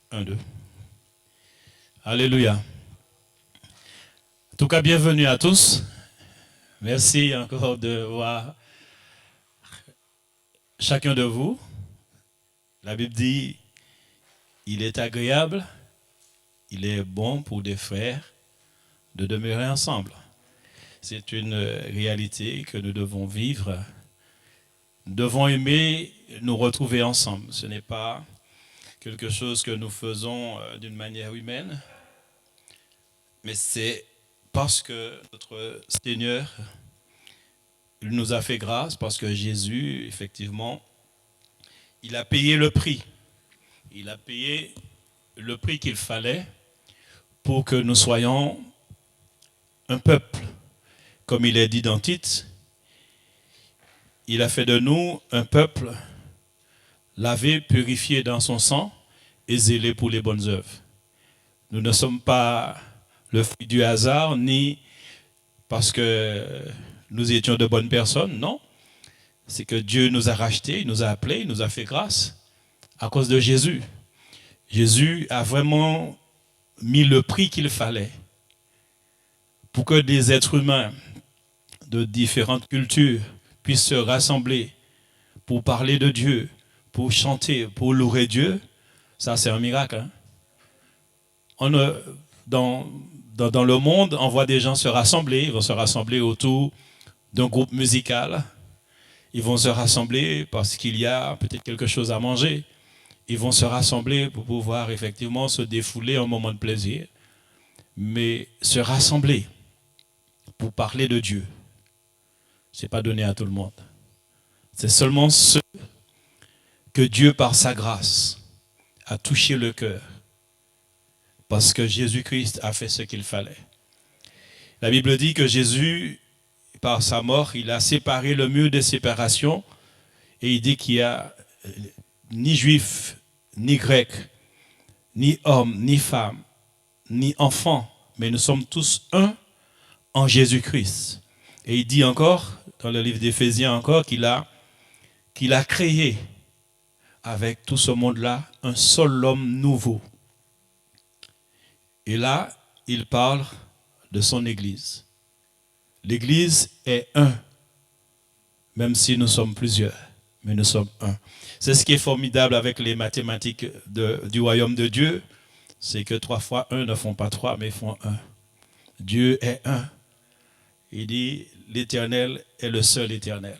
Un, deux. Alléluia. En tout cas, bienvenue à tous. Merci encore de voir chacun de vous. La Bible dit, il est agréable, il est bon pour des frères de demeurer ensemble. C'est une réalité que nous devons vivre. Nous devons aimer nous retrouver ensemble. Ce n'est pas quelque chose que nous faisons d'une manière humaine, mais c'est parce que notre Seigneur il nous a fait grâce, parce que Jésus, effectivement, il a payé le prix. Il a payé le prix qu'il fallait pour que nous soyons un peuple. Comme il est dit dans Tite, il a fait de nous un peuple lavé, purifié dans son sang et zélé pour les bonnes œuvres. Nous ne sommes pas le fruit du hasard, ni parce que nous étions de bonnes personnes, non. C'est que Dieu nous a rachetés, il nous a appelés, il nous a fait grâce à cause de Jésus. Jésus a vraiment mis le prix qu'il fallait pour que des êtres humains de différentes cultures puissent se rassembler pour parler de Dieu, pour chanter, pour louer Dieu. Ça, c'est un miracle. Hein? Dans le monde, on voit des gens se rassembler. Ils vont se rassembler autour d'un groupe musical. Ils vont se rassembler parce qu'il y a peut-être quelque chose à manger. Ils vont se rassembler pour pouvoir effectivement se défouler un moment de plaisir. Mais se rassembler pour parler de Dieu, ce n'est pas donné à tout le monde. C'est seulement ceux que Dieu, par sa grâce, a touché le cœur. Parce que Jésus-Christ a fait ce qu'il fallait. La Bible dit que Jésus, par sa mort, il a séparé le mur de séparation. Et il dit qu'il n'y a ni juif, ni grec, ni homme, ni femme, ni enfant. Mais nous sommes tous un en Jésus-Christ. Et il dit encore, dans le livre d'Éphésiens encore, qu'il a créé avec tout ce monde-là un seul homme nouveau. Et là, il parle de son Église. L'Église est un, même si nous sommes plusieurs, mais nous sommes un. C'est ce qui est formidable avec les mathématiques du royaume de Dieu, c'est que 3 fois 1 ne font pas 3, mais font 1. Dieu est un. Il dit, l'Éternel est le seul éternel.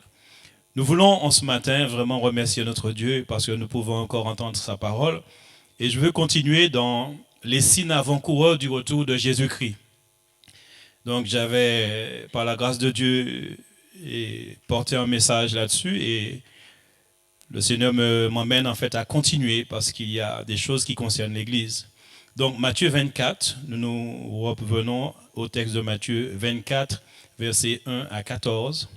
Nous voulons en ce matin vraiment remercier notre Dieu parce que nous pouvons encore entendre sa parole. Et je veux continuer dans les signes avant-coureurs du retour de Jésus-Christ. Donc j'avais, par la grâce de Dieu, porté un message là-dessus et le Seigneur m'emmène en fait à continuer parce qu'il y a des choses qui concernent l'Église. Donc Matthieu 24, nous revenons au texte de Matthieu 24, versets 1 à 14.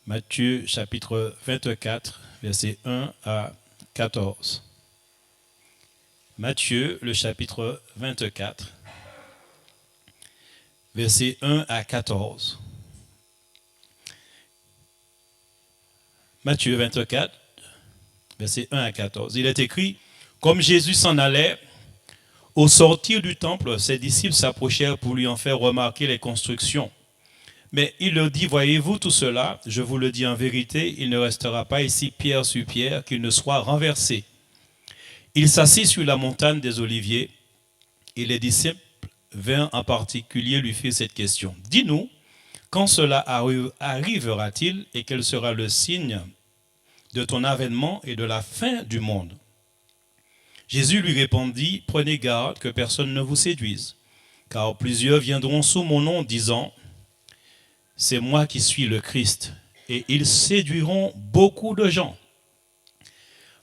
Matthieu chapitre 24, versets 1 à 14. Matthieu, le chapitre 24, versets 1 à 14. Matthieu 24, versets 1 à 14. Il est écrit, comme Jésus s'en allait, au sortir du temple, ses disciples s'approchèrent pour lui en faire remarquer les constructions. Mais il leur dit, voyez-vous tout cela, je vous le dis en vérité, il ne restera pas ici pierre sur pierre qu'il ne soit renversé. Il s'assit sur la montagne des Oliviers et les disciples vinrent en particulier lui faire cette question. Dis-nous, quand cela arrivera-t-il et quel sera le signe de ton avènement et de la fin du monde? Jésus lui répondit, prenez garde que personne ne vous séduise, car plusieurs viendront sous mon nom disant, c'est moi qui suis le Christ, et ils séduiront beaucoup de gens.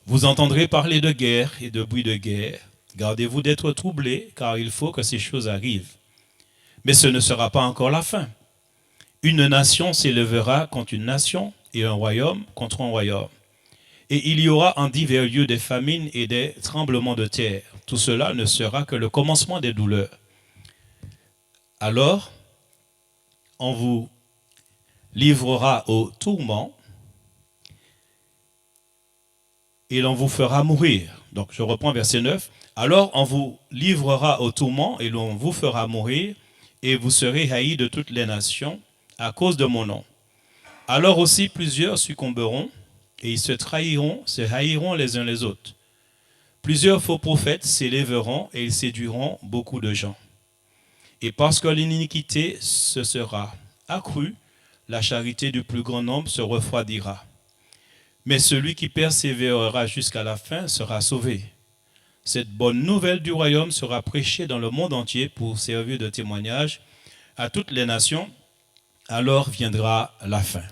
Vous entendrez parler de guerre et de bruit de guerre. Gardez-vous d'être troublés, car il faut que ces choses arrivent. Mais ce ne sera pas encore la fin. Une nation s'élèvera contre une nation et un royaume contre un royaume. Et il y aura en divers lieux des famines et des tremblements de terre. Tout cela ne sera que le commencement des douleurs. Alors, on vous livrera au tourment et l'on vous fera mourir. Donc je reprends verset 9. Alors on vous livrera au tourment et l'on vous fera mourir et vous serez haïs de toutes les nations à cause de mon nom. Alors aussi plusieurs succomberont et ils se haïront les uns les autres. Plusieurs faux prophètes s'élèveront et ils séduiront beaucoup de gens. Et parce que l'iniquité se sera accrue, la charité du plus grand nombre se refroidira. Mais celui qui persévérera jusqu'à la fin sera sauvé. Cette bonne nouvelle du royaume sera prêchée dans le monde entier pour servir de témoignage à toutes les nations. Alors viendra la fin.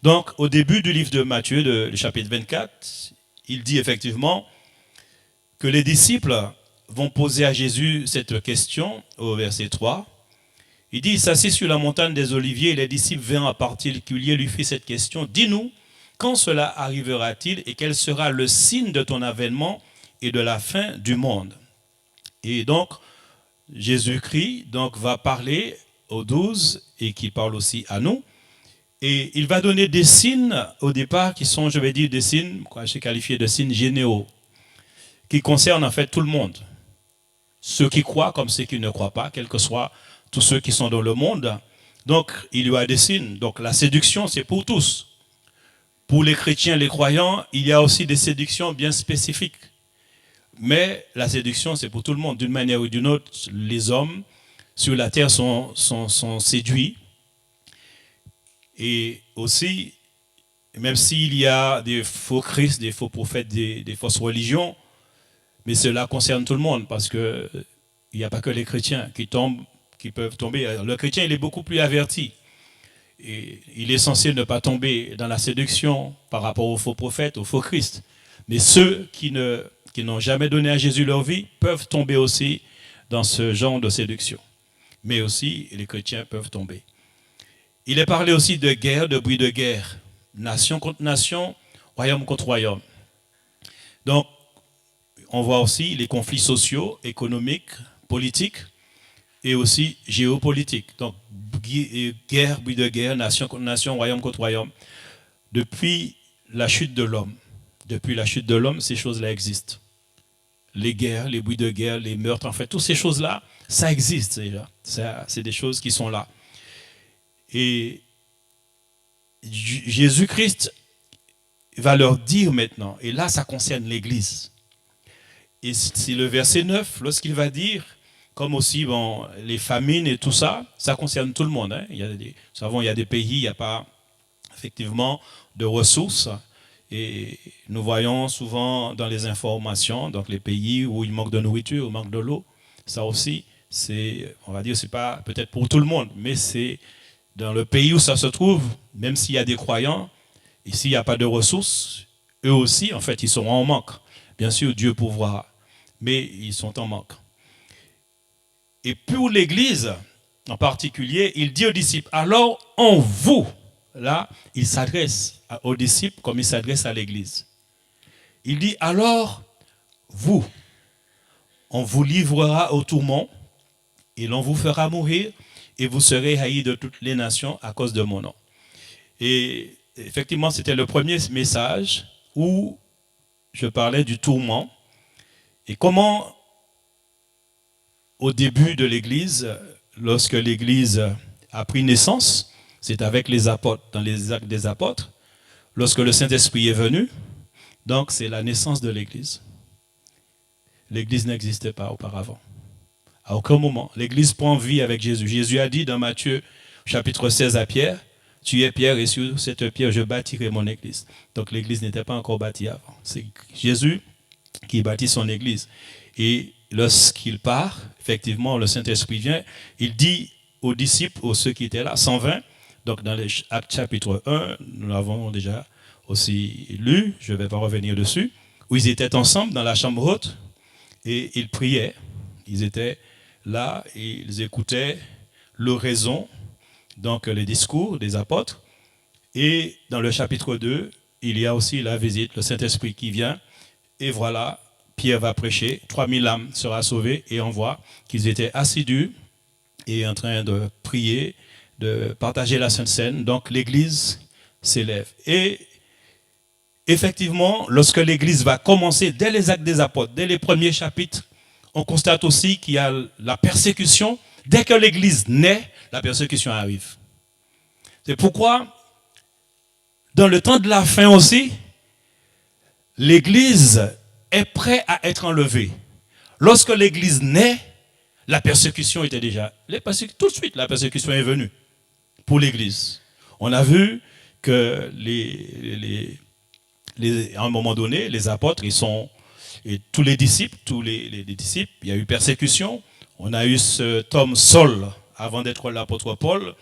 Donc, au début du livre de Matthieu, le chapitre 24, il dit effectivement que les disciples vont poser à Jésus cette question au verset 3. Il dit, il s'assit sur la montagne des Oliviers et les disciples vinrent en particulier lui faire cette question. Dis-nous, quand cela arrivera-t-il et quel sera le signe de ton avènement et de la fin du monde? Et donc, Jésus-Christ va parler aux 12 et qui parle aussi à nous. Et il va donner des signes au départ qui sont, je vais dire, des signes, j'ai qualifié de signes généraux, qui concernent en fait tout le monde. Ceux qui croient comme ceux qui ne croient pas, quels que soient tous ceux qui sont dans le monde. Donc, il y a des signes. Donc, la séduction, c'est pour tous. Pour les chrétiens, les croyants, il y a aussi des séductions bien spécifiques. Mais la séduction, c'est pour tout le monde. D'une manière ou d'une autre, les hommes sur la terre sont séduits. Et aussi, même s'il y a des faux Christ, des faux prophètes, des fausses religions, mais cela concerne tout le monde parce qu'il n'y a pas que les chrétiens qui peuvent tomber. Le chrétien, il est beaucoup plus averti. Et il est censé ne pas tomber dans la séduction par rapport aux faux prophètes, aux faux Christ. Mais ceux qui n'ont jamais donné à Jésus leur vie peuvent tomber aussi dans ce genre de séduction. Mais aussi, les chrétiens peuvent tomber. Il est parlé aussi de guerre, de bruit de guerre. Nation contre nation, royaume contre royaume. Donc, on voit aussi les conflits sociaux, économiques, politiques et aussi géopolitiques. Donc, guerre, bruit de guerre, nation contre nation, royaume contre royaume. Depuis la chute de l'homme, ces choses-là existent. Les guerres, les bruits de guerre, les meurtres, en fait, toutes ces choses-là, ça existe déjà. C'est des choses qui sont là. Et Jésus-Christ va leur dire maintenant, et là, ça concerne l'Église. Et c'est le verset 9, lorsqu'il va dire, comme aussi les famines et tout ça, ça concerne tout le monde. Hein. Nous savons, il y a des pays, il n'y a pas effectivement de ressources. Et nous voyons souvent dans les informations, donc les pays où il manque de nourriture, où il manque de l'eau, ça aussi, on va dire, c'est pas peut-être pour tout le monde, mais c'est dans le pays où ça se trouve, même s'il y a des croyants, et s'il n'y a pas de ressources, eux aussi, en fait, ils seront en manque. Bien sûr, Dieu pourvoira, mais ils sont en manque. Et pour l'Église, en particulier, il dit aux disciples, alors en vous, là, il s'adresse aux disciples comme il s'adresse à l'Église. Il dit, alors vous, on vous livrera au tourment et l'on vous fera mourir et vous serez haïs de toutes les nations à cause de mon nom. Et effectivement, c'était le premier message où je parlais du tourment et comment, au début de l'Église, lorsque l'Église a pris naissance, c'est avec les apôtres, dans les actes des apôtres, lorsque le Saint-Esprit est venu, donc c'est la naissance de l'Église. L'Église n'existait pas auparavant. À aucun moment. L'Église prend vie avec Jésus. Jésus a dit dans Matthieu chapitre 16 à Pierre, tu es Pierre et sur cette pierre je bâtirai mon Église. Donc l'Église n'était pas encore bâtie avant. C'est Jésus qui bâtit son Église. Et lorsqu'il part, effectivement, le Saint-Esprit vient, il dit aux disciples, aux ceux qui étaient là, 120, donc dans les Actes chapitre 1, nous l'avons déjà aussi lu, je ne vais pas revenir dessus, où ils étaient ensemble dans la chambre haute et ils priaient. Ils étaient là et ils écoutaient l'oraison, donc les discours des apôtres. Et dans le chapitre 2, il y a aussi la visite, le Saint-Esprit qui vient. Et voilà, Pierre va prêcher, 3000 âmes seront sauvées et on voit qu'ils étaient assidus et en train de prier, de partager la Sainte Seine. Donc l'Église s'élève. Et effectivement, lorsque l'Église va commencer, dès les Actes des Apôtres, dès les premiers chapitres, on constate aussi qu'il y a la persécution. Dès que l'Église naît, la persécution arrive. C'est pourquoi, dans le temps de la fin aussi, l'Église est prête à être enlevée. Lorsque l'Église naît, la persécution était déjà... Tout de suite, la persécution est venue pour l'Église. On a vu que à un moment donné, les apôtres, et tous les disciples, il y a eu persécution. On a eu cet homme Saul, avant d'être l'apôtre Paul,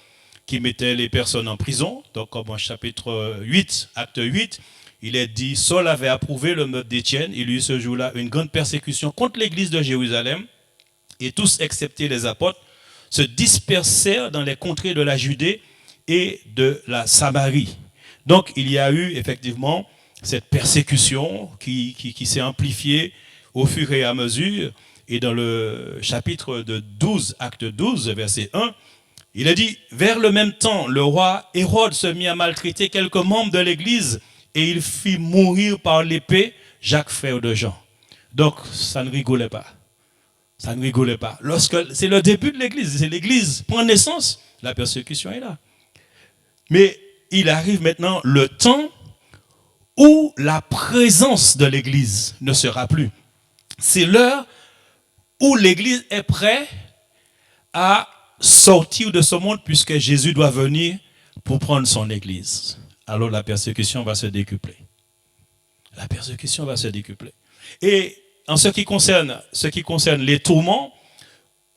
qui mettait les personnes en prison. Donc, comme en chapitre 8, acte 8, il est dit, Saul avait approuvé le meurtre d'Étienne. Il y eut ce jour-là une grande persécution contre l'église de Jérusalem. Et tous, excepté les apôtres, se dispersèrent dans les contrées de la Judée et de la Samarie. Donc, il y a eu effectivement cette persécution qui s'est amplifiée au fur et à mesure. Et dans le chapitre de 12, acte 12, verset 1, il a dit, vers le même temps, le roi Hérode se mit à maltraiter quelques membres de l'église et il fit mourir par l'épée Jacques, frère de Jean. Donc, ça ne rigolait pas. Ça ne rigolait pas. C'est le début de l'église. C'est l'église prend naissance, la persécution est là. Mais il arrive maintenant le temps où la présence de l'église ne sera plus. C'est l'heure où l'église est prête à sortir de ce monde puisque Jésus doit venir pour prendre son église. Alors la persécution va se décupler. La persécution va se décupler. Et en ce qui concerne les tourments,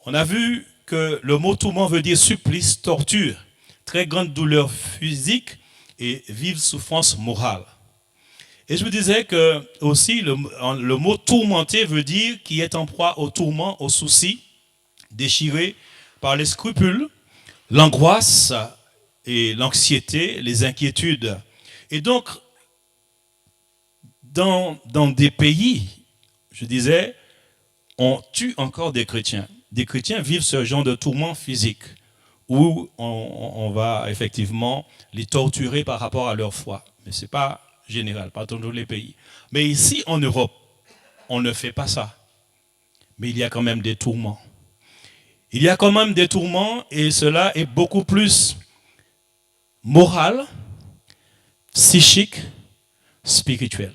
on a vu que le mot tourment veut dire supplice, torture, très grande douleur physique et vive souffrance morale. Et je vous disais que aussi le mot tourmenté veut dire qui est en proie au tourment, au souci, déchiré par les scrupules, l'angoisse et l'anxiété, les inquiétudes. Et donc, dans des pays, je disais, on tue encore des chrétiens. Des chrétiens vivent ce genre de tourment physique où on va effectivement les torturer par rapport à leur foi. Mais ce n'est pas général, pas dans tous les pays. Mais ici, en Europe, on ne fait pas ça. Mais il y a quand même des tourments. Il y a quand même des tourments et cela est beaucoup plus moral, psychique, spirituel.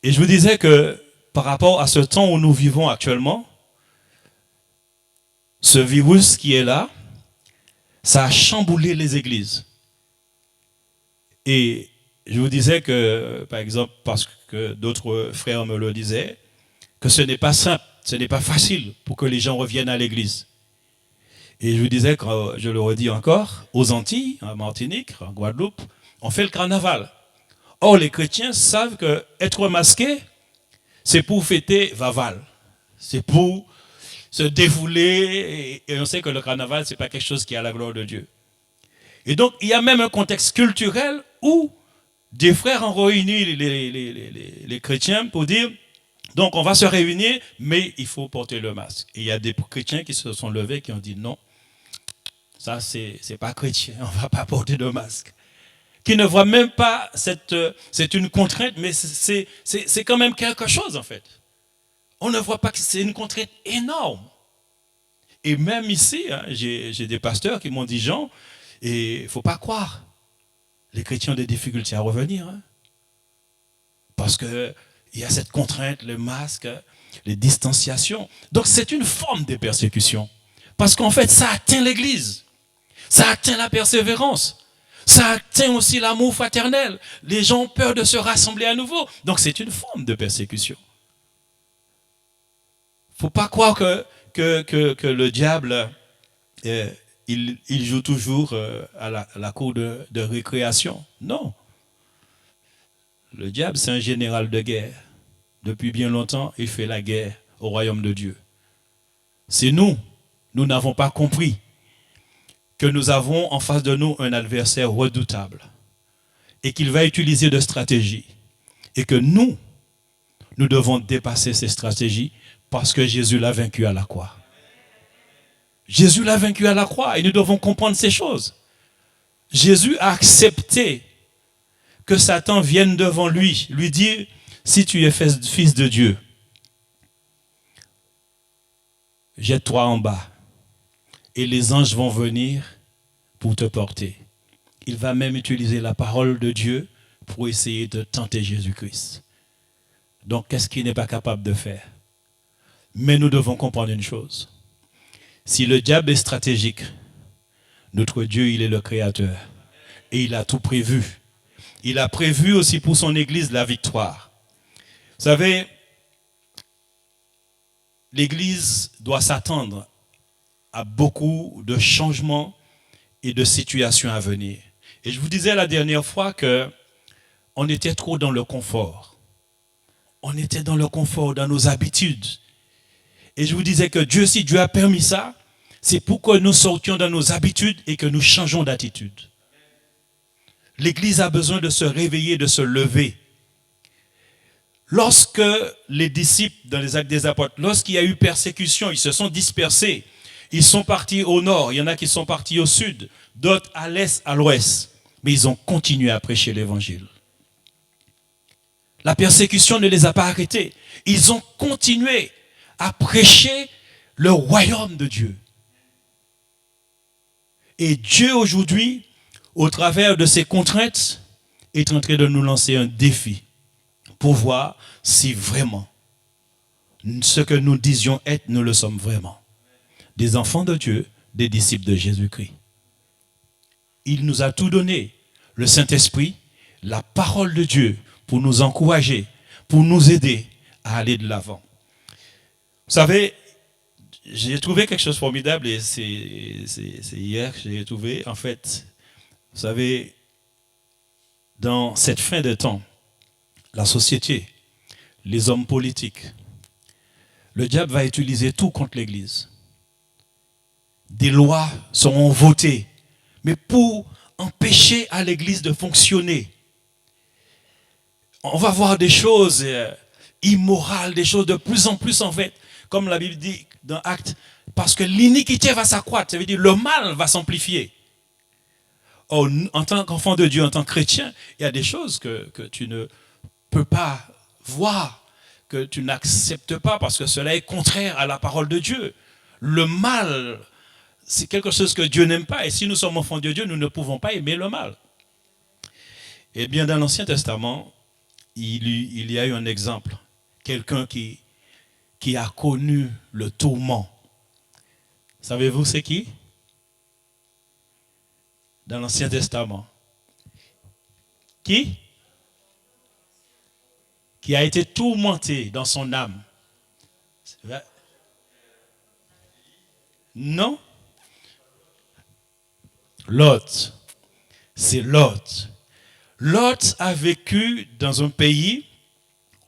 Et je vous disais que par rapport à ce temps où nous vivons actuellement, ce virus qui est là, ça a chamboulé les églises. Et je vous disais que, par exemple, parce que d'autres frères me le disaient, que ce n'est pas simple, ce n'est pas facile pour que les gens reviennent à l'église. Et je vous disais, je le redis encore, aux Antilles, en Martinique, en Guadeloupe, on fait le carnaval. Or, les chrétiens savent qu'être masqué, c'est pour fêter Vaval. C'est pour se défouler. Et on sait que le carnaval, ce n'est pas quelque chose qui a la gloire de Dieu. Et donc, il y a même un contexte culturel où des frères ont réuni les chrétiens pour dire, donc on va se réunir, mais il faut porter le masque. Et il y a des chrétiens qui se sont levés, qui ont dit non, ça c'est pas chrétien, on ne va pas porter de masque. Qui ne voient même pas c'est une contrainte, mais c'est quand même quelque chose en fait. On ne voit pas que c'est une contrainte énorme. Et même ici, hein, j'ai des pasteurs qui m'ont dit, Jean, et il ne faut pas croire, les chrétiens ont des difficultés à revenir. Hein, parce qu'il y a cette contrainte, le masque, les distanciations. Donc c'est une forme de persécution. Parce qu'en fait, ça atteint l'Église. Ça atteint la persévérance. Ça atteint aussi l'amour fraternel. Les gens ont peur de se rassembler à nouveau. Donc c'est une forme de persécution. Il ne faut pas croire que le diable, il joue toujours à la cour de récréation. Non. Le diable, c'est un général de guerre. Depuis bien longtemps, il fait la guerre au royaume de Dieu. C'est nous n'avons pas compris que nous avons en face de nous un adversaire redoutable et qu'il va utiliser de stratégies et que nous devons dépasser ces stratégies parce que Jésus l'a vaincu à la croix. Jésus l'a vaincu à la croix et nous devons comprendre ces choses. Jésus a accepté que Satan vienne devant lui dire, si tu es fils de Dieu, jette-toi en bas et les anges vont venir pour te porter. Il va même utiliser la parole de Dieu pour essayer de tenter Jésus-Christ. Donc, qu'est-ce qu'il n'est pas capable de faire? Mais nous devons comprendre une chose. Si le diable est stratégique, notre Dieu, il est le créateur. Et il a tout prévu. Il a prévu aussi pour son Église la victoire. Vous savez, l'Église doit s'attendre à beaucoup de changements et de situations à venir. Et je vous disais la dernière fois que on était trop dans le confort. On était dans le confort, dans nos habitudes. Et je vous disais que Dieu, si Dieu a permis ça, c'est pour que nous sortions dans nos habitudes et que nous changeons d'attitude. L'Église a besoin de se réveiller, de se lever. Lorsque les disciples, dans les Actes des Apôtres, lorsqu'il y a eu persécution, ils se sont dispersés. Ils sont partis au nord, il y en a qui sont partis au sud, d'autres à l'est, à l'ouest. Mais ils ont continué à prêcher l'Évangile. La persécution ne les a pas arrêtés. Ils ont continué à prêcher le royaume de Dieu. Et Dieu aujourd'hui, au travers de ces contraintes, est en train de nous lancer un défi pour voir si vraiment ce que nous disions être, nous le sommes vraiment. Des enfants de Dieu, des disciples de Jésus-Christ. Il nous a tout donné, le Saint-Esprit, la parole de Dieu, pour nous encourager, pour nous aider à aller de l'avant. Vous savez, j'ai trouvé quelque chose de formidable et c'est hier que j'ai trouvé. En fait, vous savez, dans cette fin de temps, la société, les hommes politiques, le diable va utiliser tout contre l'Église. Des lois seront votées, mais pour empêcher à l'Église de fonctionner. On va voir des choses immorales, des choses de plus en plus en fait, comme la Bible dit dans Actes, parce que l'iniquité va s'accroître, ça veut dire le mal va s'amplifier. Or, en tant qu'enfant de Dieu, en tant que chrétien, il y a des choses que tu ne peux pas voir, que tu n'acceptes pas, parce que cela est contraire à la parole de Dieu. Le mal, c'est quelque chose que Dieu n'aime pas, et si nous sommes enfants de Dieu, nous ne pouvons pas aimer le mal. Eh bien, dans l'Ancien Testament, il y a eu un exemple, quelqu'un qui a connu le tourment. Savez-vous c'est qui? Dans l'Ancien Testament. Qui a été tourmenté dans son âme. Non. Lot. C'est Lot. Lot a vécu dans un pays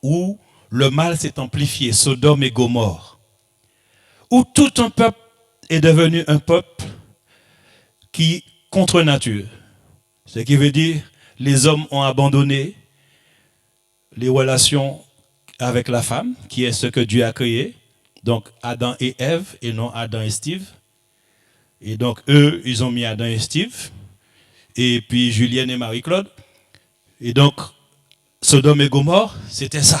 où le mal s'est amplifié, Sodome et Gomorrhe, où tout un peuple est devenu un peuple qui contre nature. Ce qui veut dire les hommes ont abandonné les relations avec la femme, qui est ce que Dieu a créé. Donc Adam et Ève et non Adam et Steve. Et donc eux, ils ont mis Adam et Steve. Et puis Julienne et Marie-Claude. Et donc Sodome et Gomorrhe, c'était ça.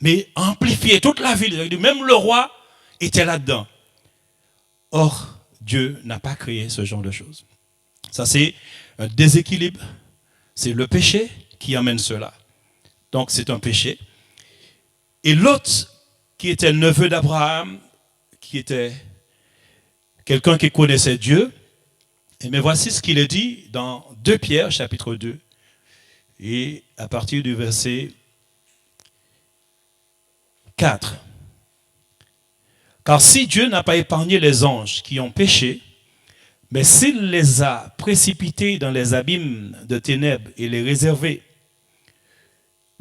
Mais amplifié toute la ville. Même le roi était là-dedans. Or, Dieu n'a pas créé ce genre de choses. Ça, c'est un déséquilibre. C'est le péché qui amène cela. Donc, c'est un péché. Et Lot, qui était le neveu d'Abraham, qui était quelqu'un qui connaissait Dieu, mais voici ce qu'il est dit dans 2 Pierre, chapitre 2, et à partir du verset 4. Car si Dieu n'a pas épargné les anges qui ont péché, mais s'il les a précipités dans les abîmes de ténèbres et les réservés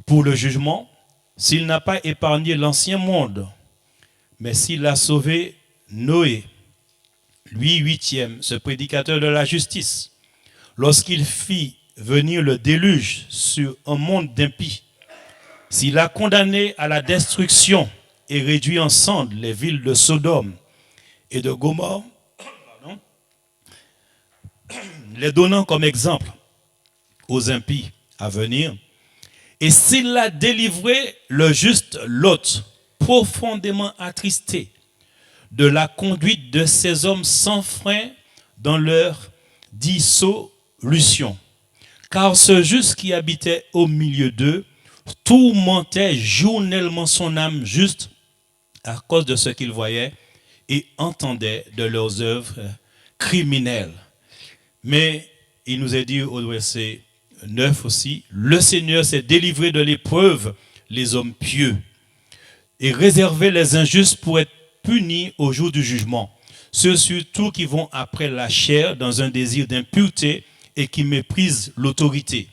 pour le jugement, s'il n'a pas épargné l'ancien monde, mais s'il a sauvé Noé, lui 8e, ce prédicateur de la justice, lorsqu'il fit venir le déluge sur un monde d'impies, s'il a condamné à la destruction et réduit en cendres les villes de Sodome et de Gomorrhe, les donnant comme exemple aux impies, à venir. Et s'il a délivré le juste Lot, profondément attristé de la conduite de ces hommes sans frein dans leur dissolution. Car ce juste qui habitait au milieu d'eux tourmentait journellement son âme juste à cause de ce qu'il voyait et entendait de leurs œuvres criminelles. Mais il nous est dit au verset 9 aussi, le Seigneur s'est délivré de l'épreuve les hommes pieux et réservé les injustes pour être punis au jour du jugement. Ceux surtout qui vont après la chair dans un désir d'impureté et qui méprisent l'autorité.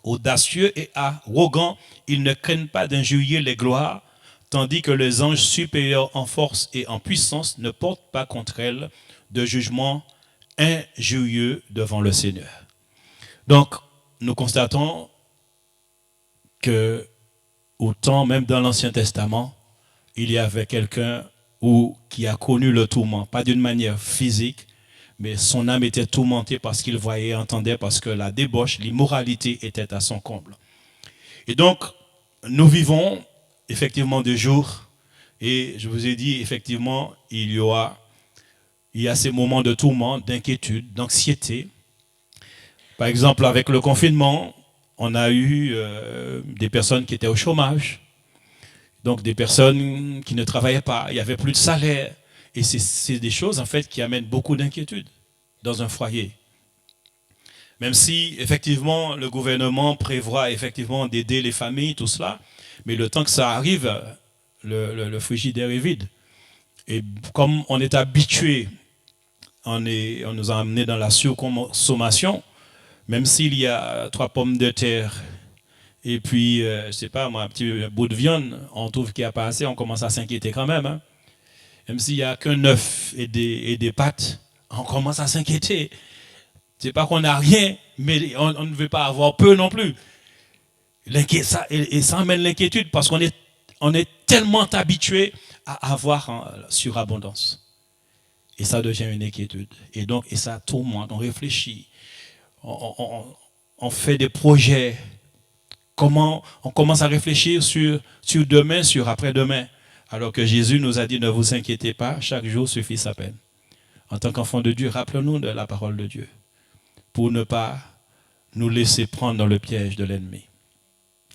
Audacieux et arrogants, ils ne craignent pas d'injurier les gloires, tandis que les anges supérieurs en force et en puissance ne portent pas contre elles de jugement injurieux devant le Seigneur. Donc, nous constatons que autant même dans l'Ancien Testament, il y avait quelqu'un qui a connu le tourment, pas d'une manière physique, mais son âme était tourmentée parce qu'il voyait et entendait, parce que la débauche, l'immoralité était à son comble. Et donc, nous vivons effectivement des jours, et je vous ai dit, effectivement, il y a ces moments de tourment, d'inquiétude, d'anxiété. Par exemple, avec le confinement, on a eu des personnes qui étaient au chômage, donc des personnes qui ne travaillaient pas, il n'y avait plus de salaire. Et c'est des choses en fait qui amènent beaucoup d'inquiétude dans un foyer. Même si effectivement le gouvernement prévoit effectivement d'aider les familles, tout cela, mais le temps que ça arrive, le frigidaire est vide. Et comme on est habitué, on nous a amené dans la surconsommation, même s'il y a 3 pommes de terre et puis, je ne sais pas moi, un petit bout de viande, on trouve qu'il n'y a pas assez, on commence à s'inquiéter quand même. Hein. Même s'il n'y a qu'un œuf et des pâtes, on commence à s'inquiéter. C'est pas qu'on n'a rien, mais on ne veut pas avoir peu non plus. Ça amène l'inquiétude parce qu'on est tellement habitué à avoir en surabondance. Et ça devient une inquiétude. Et ça tourmente, on réfléchit, on fait des projets. Comment on commence à réfléchir sur demain, sur après-demain. Alors que Jésus nous a dit, ne vous inquiétez pas, chaque jour suffit sa peine. En tant qu'enfants de Dieu, rappelons-nous de la parole de Dieu pour ne pas nous laisser prendre dans le piège de l'ennemi.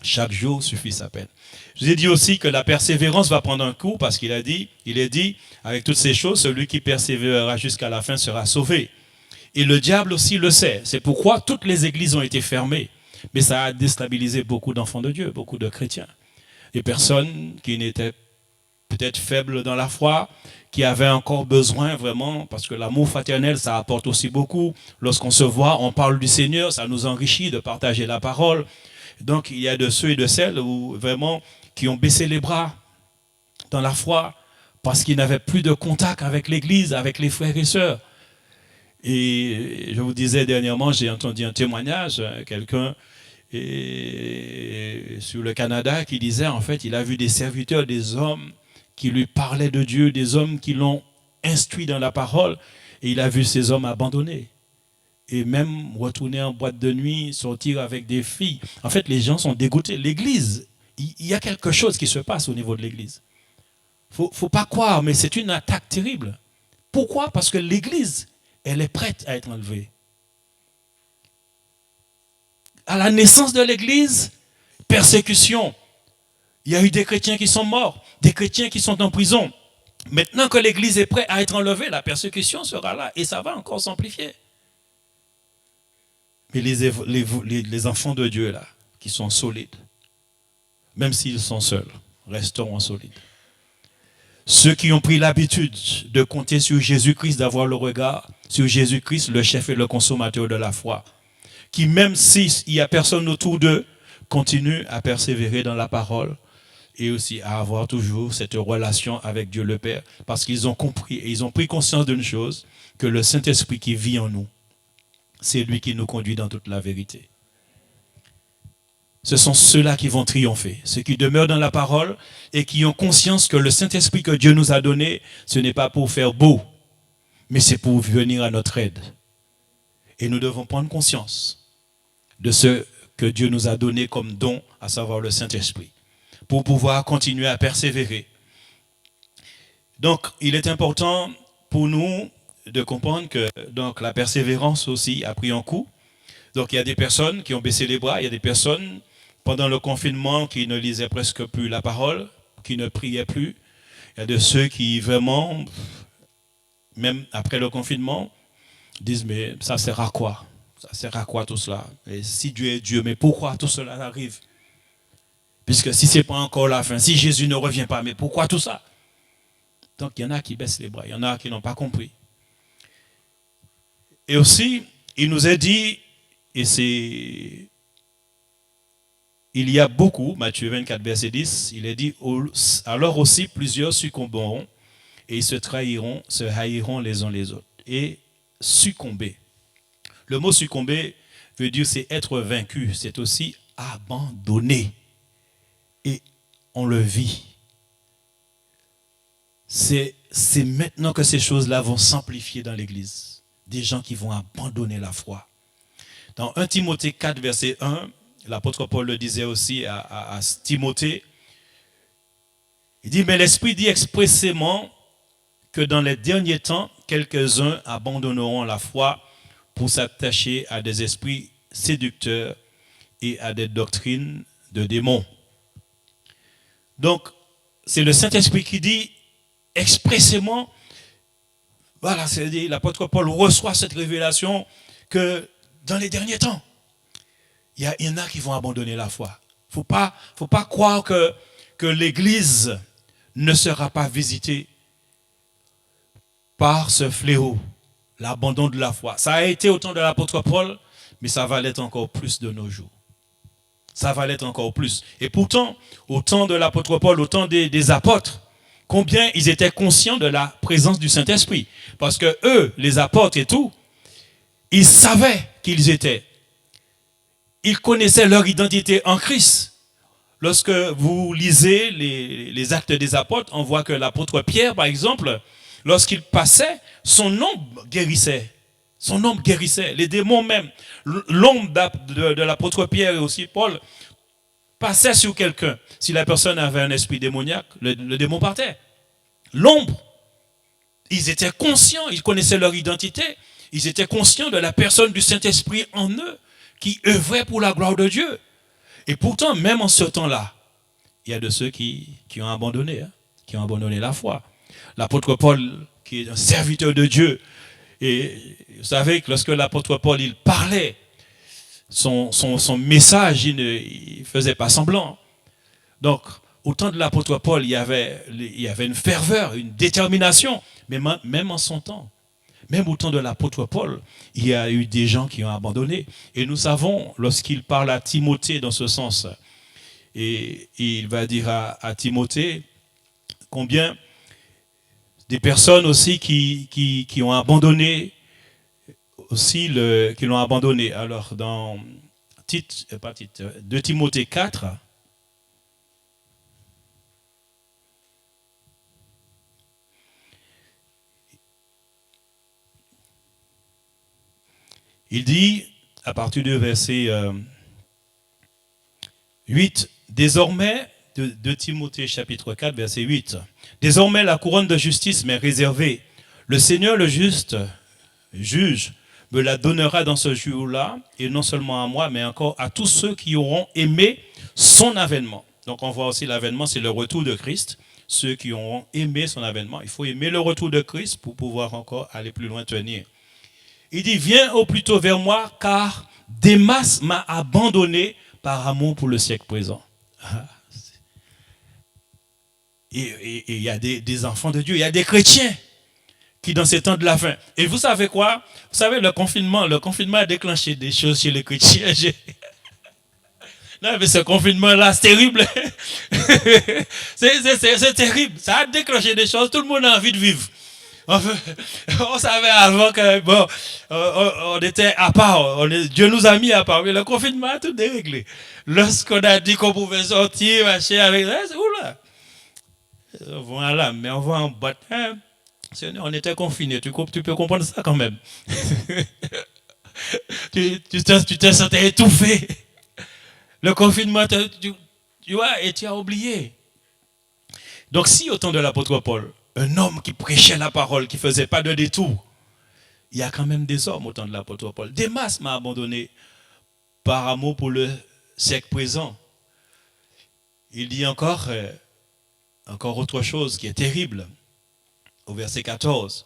Chaque jour suffit sa peine. Je vous ai dit aussi que la persévérance va prendre un coup parce il est dit, avec toutes ces choses, celui qui persévérera jusqu'à la fin sera sauvé. Et le diable aussi le sait. C'est pourquoi toutes les églises ont été fermées. Mais ça a déstabilisé beaucoup d'enfants de Dieu, beaucoup de chrétiens. Des personnes qui n'étaient peut-être faibles dans la foi, qui avaient encore besoin vraiment, parce que l'amour fraternel, ça apporte aussi beaucoup. Lorsqu'on se voit, on parle du Seigneur, ça nous enrichit de partager la parole. Donc il y a de ceux et de celles vraiment qui ont baissé les bras dans la foi, parce qu'ils n'avaient plus de contact avec l'Église, avec les frères et sœurs. Et je vous disais dernièrement, j'ai entendu un témoignage, quelqu'un sur le Canada qui disait, en fait, il a vu des serviteurs, des hommes qui lui parlaient de Dieu, des hommes qui l'ont instruit dans la parole, et il a vu ces hommes abandonnés. Et même retourner en boîte de nuit, sortir avec des filles. En fait, les gens sont dégoûtés. L'Église, il y a quelque chose qui se passe au niveau de l'Église. Faut pas croire, mais c'est une attaque terrible. Pourquoi? Parce que l'Église, elle est prête à être enlevée. À la naissance de l'Église, persécution. Il y a eu des chrétiens qui sont morts, des chrétiens qui sont en prison. Maintenant que l'Église est prête à être enlevée, la persécution sera là et ça va encore s'amplifier. Mais les enfants de Dieu là, qui sont solides, même s'ils sont seuls, resteront solides. Ceux qui ont pris l'habitude de compter sur Jésus-Christ, d'avoir le regard sur Jésus-Christ, le chef et le consommateur de la foi, qui même s'il n'y a personne autour d'eux, continuent à persévérer dans la parole et aussi à avoir toujours cette relation avec Dieu le Père, parce qu'ils ont compris et ils ont pris conscience d'une chose, que le Saint-Esprit qui vit en nous, c'est lui qui nous conduit dans toute la vérité. Ce sont ceux-là qui vont triompher, ceux qui demeurent dans la parole et qui ont conscience que le Saint-Esprit que Dieu nous a donné, ce n'est pas pour faire beau, mais c'est pour venir à notre aide. Et nous devons prendre conscience de ce que Dieu nous a donné comme don, à savoir le Saint-Esprit, pour pouvoir continuer à persévérer. Donc, il est important pour nous de comprendre que donc, la persévérance aussi a pris un coup. Donc, il y a des personnes qui ont baissé les bras, il y a des personnes, pendant le confinement, qui ne lisaient presque plus la parole, qui ne priaient plus. Il y a de ceux qui, vraiment, même après le confinement, disent, mais ça sert à quoi? Ça sert à quoi tout cela? Et si Dieu est Dieu, mais pourquoi tout cela arrive? Puisque si ce n'est pas encore la fin, si Jésus ne revient pas, mais pourquoi tout ça? Donc, il y en a qui baissent les bras, il y en a qui n'ont pas compris. Et aussi, il nous est dit, et c'est... Il y a beaucoup, Matthieu 24, verset 10, il est dit, alors aussi plusieurs succomberont et ils se trahiront, se haïront les uns les autres. Et succomber. Le mot succomber veut dire c'est être vaincu, c'est aussi abandonner. Et on le vit. C'est maintenant que ces choses-là vont s'amplifier dans l'Église. Des gens qui vont abandonner la foi. Dans 1 Timothée 4, verset 1, l'apôtre Paul le disait aussi à Timothée, il dit, mais l'Esprit dit expressément que dans les derniers temps, quelques-uns abandonneront la foi pour s'attacher à des esprits séducteurs et à des doctrines de démons. Donc, c'est le Saint-Esprit qui dit expressément, voilà, c'est-à-dire l'apôtre Paul reçoit cette révélation que dans les derniers temps, il y en a qui vont abandonner la foi. Faut pas croire que l'Église ne sera pas visitée par ce fléau, l'abandon de la foi. Ça a été au temps de l'apôtre Paul, mais ça va l'être encore plus de nos jours. Ça va l'être encore plus. Et pourtant, au temps de l'apôtre Paul, au temps des apôtres, combien ils étaient conscients de la présence du Saint-Esprit. Parce que eux, les apôtres et tout, ils savaient qu'ils étaient. Ils connaissaient leur identité en Christ. Lorsque vous lisez les actes des apôtres, on voit que l'apôtre Pierre, par exemple, lorsqu'il passait, son ombre guérissait. Son ombre guérissait. Les démons même, l'ombre de l'apôtre Pierre et aussi Paul, passait sur quelqu'un. Si la personne avait un esprit démoniaque, le démon partait. L'ombre. Ils étaient conscients, ils connaissaient leur identité, ils étaient conscients de la personne du Saint-Esprit en eux, qui œuvrait pour la gloire de Dieu. Et pourtant, même en ce temps-là, il y a de ceux qui ont abandonné, qui ont abandonné la foi. L'apôtre Paul, qui est un serviteur de Dieu, et vous savez que lorsque l'apôtre Paul, il parlait, son message, il ne faisait pas semblant. Donc, au temps de l'apôtre Paul, il y avait une ferveur, une détermination, mais même en son temps, même au temps de l'apôtre Paul, il y a eu des gens qui ont abandonné. Et nous savons, lorsqu'il parle à Timothée dans ce sens, et il va dire à Timothée combien des personnes aussi qui ont abandonné, aussi qui l'ont abandonné. Alors, dans 2 Timothée 4, il dit, à partir du verset 8, désormais, de Timothée chapitre 4, verset 8, désormais la couronne de justice m'est réservée. Le Seigneur, le juste juge, me la donnera dans ce jour-là, et non seulement à moi, mais encore à tous ceux qui auront aimé son avènement. Donc on voit aussi l'avènement, c'est le retour de Christ. Ceux qui auront aimé son avènement. Il faut aimer le retour de Christ pour pouvoir encore aller plus loin, tenir. Il dit, viens au plus tôt vers moi, car Démas m'a abandonné par amour pour le siècle présent. Et il y a des enfants de Dieu, il y a des chrétiens qui dans ces temps de la fin. Et vous savez quoi? Vous savez, le confinement a déclenché des choses chez les chrétiens. Non, mais ce confinement-là, c'est terrible. C'est terrible. Ça a déclenché des choses. Tout le monde a envie de vivre. On savait avant que, bon, on était à part. Dieu nous a mis à part. Mais le confinement a tout déréglé. Lorsqu'on a dit qu'on pouvait sortir, marcher avec... Oula! Voilà, mais on va en boîte. On était confinés. Tu peux comprendre ça quand même. tu te sentais étouffé. Le confinement, tu vois, et tu as oublié. Donc si au temps de l'apôtre Paul, un homme qui prêchait la parole, qui ne faisait pas de détour, il y a quand même des hommes au temps de l'apôtre Paul. Démas m'a abandonné par amour pour le siècle présent. Il dit encore autre chose qui est terrible. Au verset 14,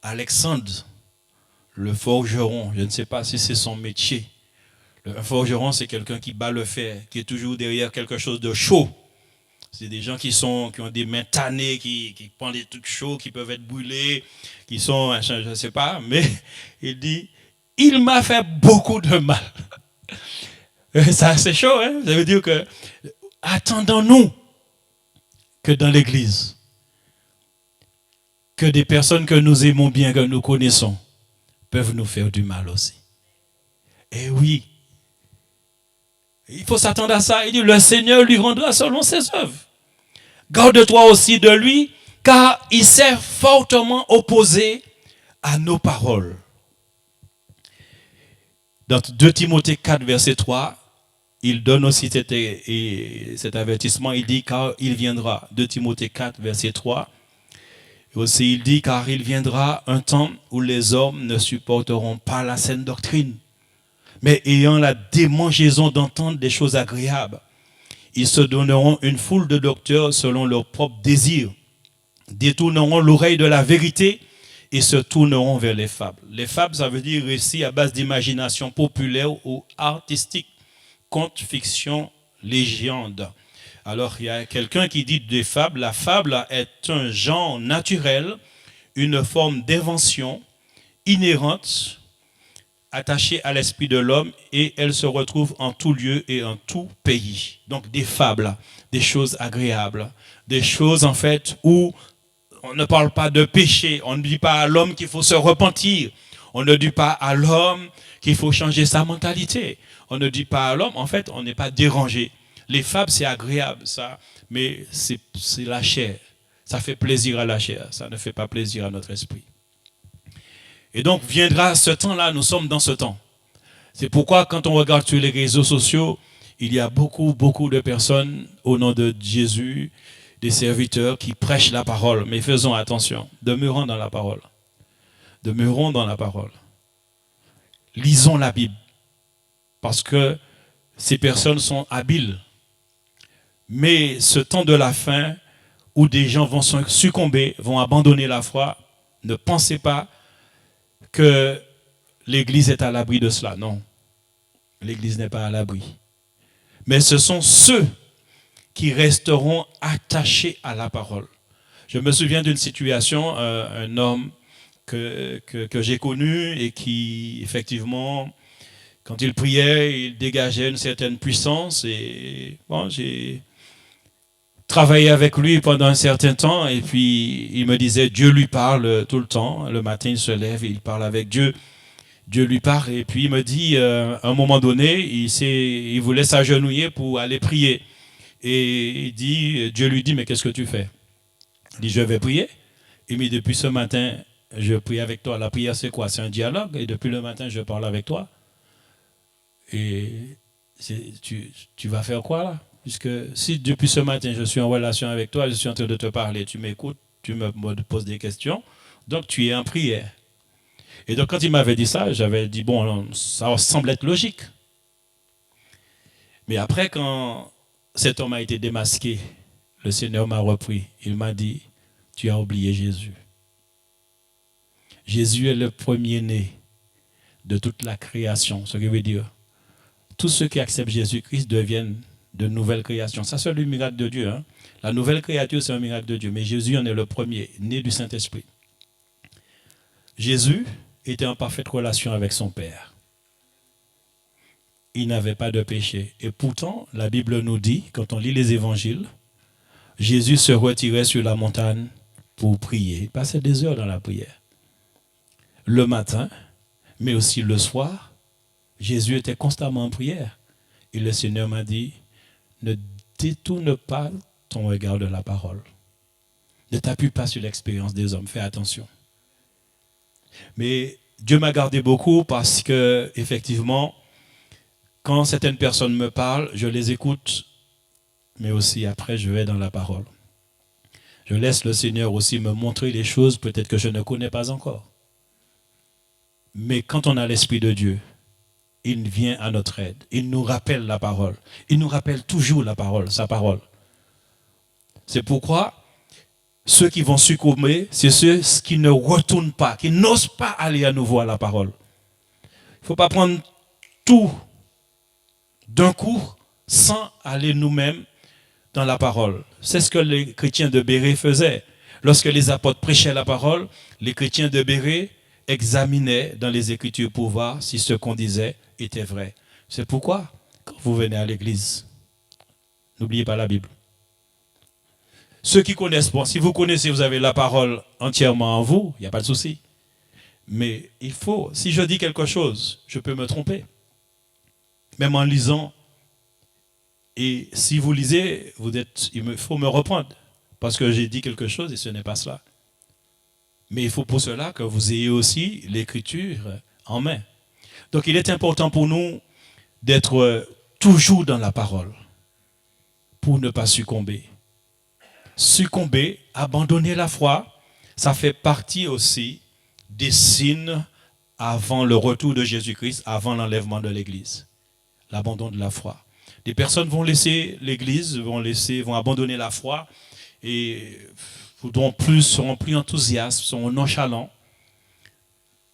Alexandre, le forgeron, je ne sais pas si c'est son métier. Un forgeron, c'est quelqu'un qui bat le fer, qui est toujours derrière quelque chose de chaud. C'est des gens qui ont des mains tannées, qui prennent des trucs chauds, qui peuvent être brûlés, qui sont, je ne sais pas, mais il dit, il m'a fait beaucoup de mal. Ça, c'est chaud, hein? Ça veut dire que, attendons-nous que dans l'église, que des personnes que nous aimons bien, que nous connaissons, peuvent nous faire du mal aussi. Et oui, il faut s'attendre à ça. Il dit, le Seigneur lui rendra selon ses œuvres. Garde-toi aussi de lui, car il s'est fortement opposé à nos paroles. Dans 2 Timothée 4, verset 3, il donne aussi cet avertissement. Il dit, car il viendra. 2 Timothée 4, verset 3. Et aussi, il dit, car il viendra un temps où les hommes ne supporteront pas la saine doctrine, mais ayant la démangeaison d'entendre des choses agréables. Ils se donneront une foule de docteurs selon leurs propres désirs, détourneront l'oreille de la vérité et se tourneront vers les fables. Les fables, ça veut dire récits à base d'imagination populaire ou artistique, conte, fiction, légende. Alors, il y a quelqu'un qui dit des fables. La fable est un genre naturel, une forme d'invention inhérente, attachée à l'esprit de l'homme, et elle se retrouve en tout lieu et en tout pays. Donc des fables, des choses agréables, des choses en fait où on ne parle pas de péché, on ne dit pas à l'homme qu'il faut se repentir, on ne dit pas à l'homme qu'il faut changer sa mentalité, on ne dit pas à l'homme, en fait on n'est pas dérangé. Les fables c'est agréable ça, mais c'est la chair, ça fait plaisir à la chair, ça ne fait pas plaisir à notre esprit. Et donc viendra ce temps-là, nous sommes dans ce temps. C'est pourquoi quand on regarde sur les réseaux sociaux, il y a beaucoup de personnes au nom de Jésus, des serviteurs qui prêchent la parole. Mais faisons attention, demeurons dans la parole. Demeurons dans la parole. Lisons la Bible. Parce que ces personnes sont habiles. Mais ce temps de la fin, où des gens vont succomber, vont abandonner la foi, ne pensez pas que l'Église est à l'abri de cela. Non, l'Église n'est pas à l'abri. Mais ce sont ceux qui resteront attachés à la parole. Je me souviens d'une situation, un homme que j'ai connu et qui, effectivement, quand il priait, il dégageait une certaine puissance. Et bon, j'ai travaillé avec lui pendant un certain temps et puis il me disait, Dieu lui parle tout le temps. Le matin, il se lève et il parle avec Dieu. Dieu lui parle et puis il me dit, à un moment donné, il voulait s'agenouiller pour aller prier. Et Dieu lui dit, mais qu'est-ce que tu fais? Il dit, je vais prier. Il me dit, depuis ce matin, je prie avec toi. La prière, c'est quoi? C'est un dialogue. Et depuis le matin, je parle avec toi. Et tu vas faire quoi là? Puisque si depuis ce matin, je suis en relation avec toi, je suis en train de te parler, tu m'écoutes, tu me poses des questions, donc tu es en prière. Et donc quand il m'avait dit ça, j'avais dit, bon, ça semble être logique. Mais après, quand cet homme a été démasqué, le Seigneur m'a repris. Il m'a dit, tu as oublié Jésus. Jésus est le premier-né de toute la création. Ce qui veut dire, tous ceux qui acceptent Jésus-Christ deviennent de nouvelles créations. Ça, c'est le miracle de Dieu. Hein? La nouvelle créature, c'est un miracle de Dieu. Mais Jésus en est le premier, né du Saint-Esprit. Jésus était en parfaite relation avec son Père. Il n'avait pas de péché. Et pourtant, la Bible nous dit, quand on lit les évangiles, Jésus se retirait sur la montagne pour prier. Il passait des heures dans la prière. Le matin, mais aussi le soir, Jésus était constamment en prière. Et le Seigneur m'a dit, ne détourne pas ton regard de la parole. Ne t'appuie pas sur l'expérience des hommes. Fais attention. Mais Dieu m'a gardé beaucoup parce que, effectivement, Quand certaines personnes me parlent, je les écoute, mais aussi après, je vais dans la parole. Je laisse le Seigneur aussi me montrer les choses peut-être que je ne connais pas encore. Mais quand on a l'Esprit de Dieu, il vient à notre aide. Il nous rappelle la parole. Il nous rappelle toujours la parole, sa parole. C'est pourquoi ceux qui vont succomber, c'est ceux qui ne retournent pas, qui n'osent pas aller à nouveau à la parole. Il ne faut pas prendre tout d'un coup sans aller nous-mêmes dans la parole. C'est ce que les chrétiens de Béret faisaient. Lorsque les apôtres prêchaient la parole, les chrétiens de Béret examinaient dans les Écritures pour voir si ce qu'on disait était vrai. C'est pourquoi, quand vous venez à l'église, n'oubliez pas la Bible. Ceux qui connaissent, bon, si vous connaissez, vous avez la parole entièrement en vous, il n'y a pas de souci. Mais il faut, si je dis quelque chose, je peux me tromper. Même en lisant. Et si vous lisez, il faut me reprendre. Parce que j'ai dit quelque chose et ce n'est pas cela. Mais il faut pour cela que vous ayez aussi l'écriture en main. Donc il est important pour nous d'être toujours dans la parole. Pour ne pas succomber. Succomber, abandonner la foi, ça fait partie aussi des signes avant le retour de Jésus-Christ, avant l'enlèvement de l'Église. L'abandon de la foi. Des personnes vont laisser l'Église, vont abandonner la foi et seront plus enthousiastes, seront nonchalants.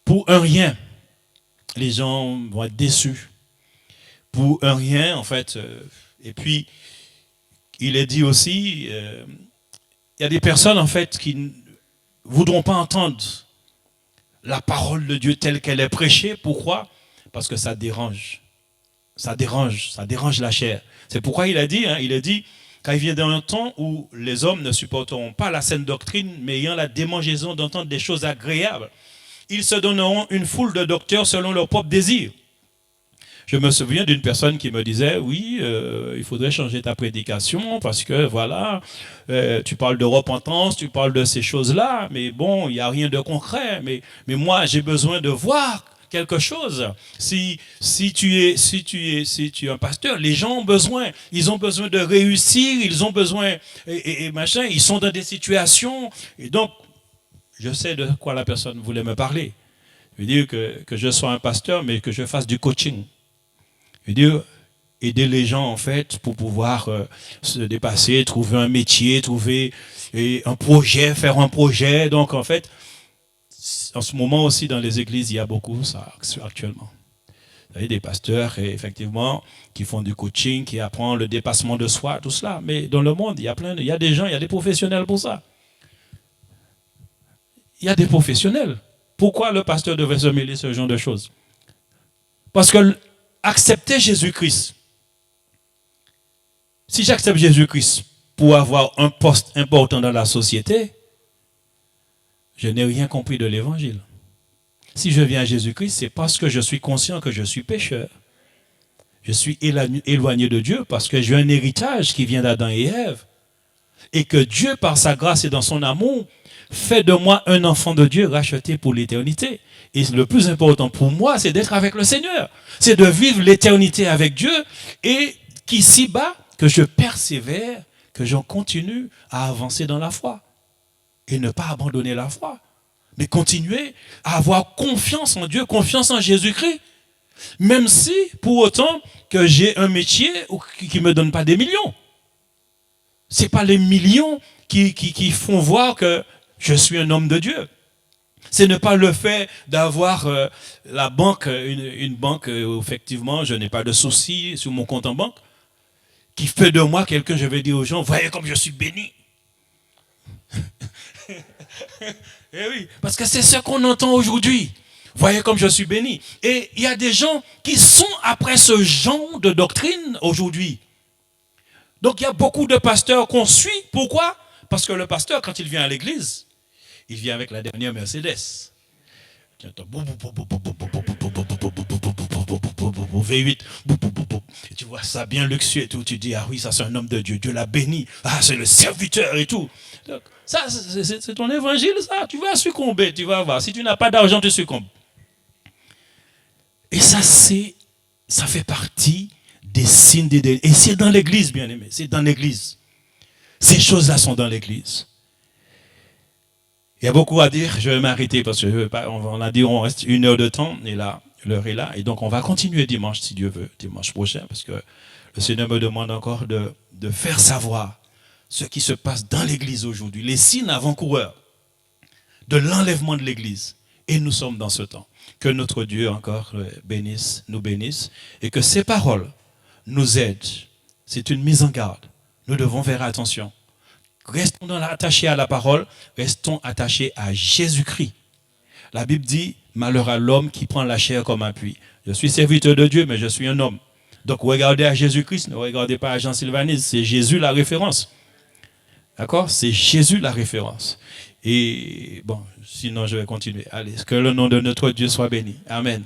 Pour un rien, les gens vont être déçus. Pour un rien, en fait. Et puis, il est dit aussi, il y a des personnes, en fait, qui ne voudront pas entendre la parole de Dieu telle qu'elle est prêchée. Pourquoi? Parce que ça dérange. Ça dérange la chair. C'est pourquoi il a dit, car il vient d'un temps où les hommes ne supporteront pas la saine doctrine, mais ayant la démangeaison d'entendre des choses agréables, ils se donneront une foule de docteurs selon leur propre désir. Je me souviens d'une personne qui me disait, oui, il faudrait changer ta prédication parce que voilà, tu parles de repentance, tu parles de ces choses-là, mais bon, il n'y a rien de concret. Mais moi, j'ai besoin de voir quelque chose. Si tu es un pasteur, les gens ont besoin, ils ont besoin de réussir, ils ont besoin et machin, ils sont dans des situations et donc je sais de quoi la personne voulait me parler. Je veux dire que je sois un pasteur, mais que je fasse du coaching. Je veux dire aider les gens en fait pour pouvoir se dépasser, trouver un métier, trouver un projet, faire un projet. Donc en fait, en ce moment aussi dans les églises, il y a beaucoup ça actuellement. Vous avez des pasteurs effectivement qui font du coaching, qui apprennent le dépassement de soi, tout cela. Mais dans le monde, il y a des gens, il y a des professionnels pour ça. Il y a des professionnels. Pourquoi le pasteur devrait se mêler ce genre de choses? Parce que accepter Jésus-Christ, si j'accepte Jésus-Christ pour avoir un poste important dans la société, je n'ai rien compris de l'évangile. Si je viens à Jésus-Christ, c'est parce que je suis conscient que je suis pécheur. Je suis éloigné de Dieu parce que j'ai un héritage qui vient d'Adam et Ève. Et que Dieu, par sa grâce et dans son amour, fait de moi un enfant de Dieu racheté pour l'éternité. Et le plus important pour moi, c'est d'être avec le Seigneur. C'est de vivre l'éternité avec Dieu et qu'ici-bas, que je persévère, que j'en continue à avancer dans la foi. Et ne pas abandonner la foi. Mais continuer à avoir confiance en Dieu, confiance en Jésus-Christ. Même si, pour autant, que j'ai un métier qui ne me donne pas des millions. Ce n'est pas les millions qui font voir que je suis un homme de Dieu. Ce n'est pas le fait d'avoir la banque, une banque où effectivement je n'ai pas de soucis sur mon compte en banque, qui fait de moi quelqu'un, je vais dire aux gens, voyez comme je suis béni. Eh oui, parce que c'est ce qu'on entend aujourd'hui. Voyez comme je suis béni. Et il y a des gens qui sont après ce genre de doctrine aujourd'hui. Donc il y a beaucoup de pasteurs qu'on suit. Pourquoi? Parce que le pasteur, quand il vient à l'église, il vient avec la dernière Mercedes. V8. Et tu vois ça bien luxueux et tout. Tu dis, ah oui, ça c'est un homme de Dieu. Dieu l'a béni. Ah, c'est le serviteur et tout. Donc, ça, c'est ton évangile, ça. Tu vas succomber, tu vas voir. Si tu n'as pas d'argent, tu succombes. Et ça, c'est ça fait partie des signes des délices. Et c'est dans l'église, bien aimé, c'est dans l'église. Ces choses-là sont dans l'église. Il y a beaucoup à dire, je vais m'arrêter parce que je veux pas, on a dit on reste 1 heure de temps, et là, l'heure est là. Et donc on va continuer dimanche, si Dieu veut, dimanche prochain, parce que le Seigneur me demande encore de faire savoir ce qui se passe dans l'église aujourd'hui, les signes avant-coureurs de l'enlèvement de l'église. Et nous sommes dans ce temps. Que notre Dieu encore bénisse, nous bénisse, et que ses paroles nous aident. C'est une mise en garde. Nous devons faire attention. Restons attachés à la parole, restons attachés à Jésus-Christ. La Bible dit, malheur à l'homme qui prend la chair comme appui. Je suis serviteur de Dieu, mais je suis un homme. Donc regardez à Jésus-Christ, ne regardez pas à Jean Sylvanus, c'est Jésus la référence. D'accord? C'est Jésus la référence. Et bon, sinon je vais continuer. Allez, que le nom de notre Dieu soit béni. Amen.